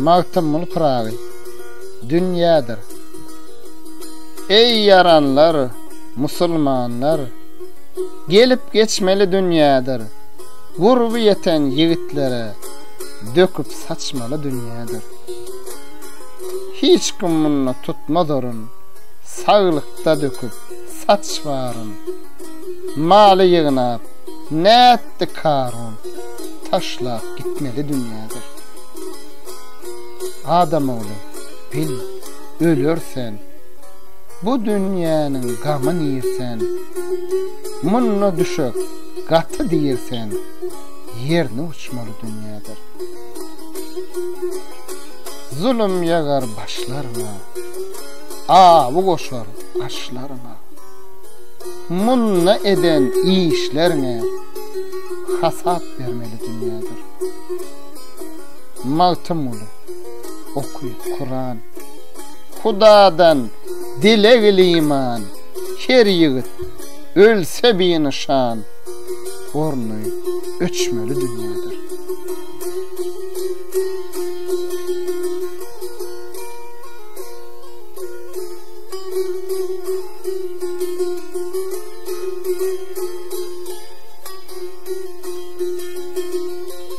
magtymyl pıragy dünýädir. Ey yaranlar, musulmanlar, gelip geçmeli dünýädir. Gurby yeten yigitlere döküp saçmaly dünýädir. Hiç kim muny tutmadorun, sağlykda döküp saçbarın. Maly ýygnap, näetdi karun, taşlap gitmeli dünýädir. Adam oğlu, bil, ölürsen, bu dünýäniň gamyny ýersen, munna düşük, gatı diýersen, ýerine uçmaly dünýädir. Zulüm ýagar başlaryna, awy goşar aşlaryna. Munna eden işlerine hasat vermeli dünýädir. Magtymly okuy Kur'an, Hudadan dilegli iman, her ýigit ölse bir nişan, ornuy öçmeli dünýädir.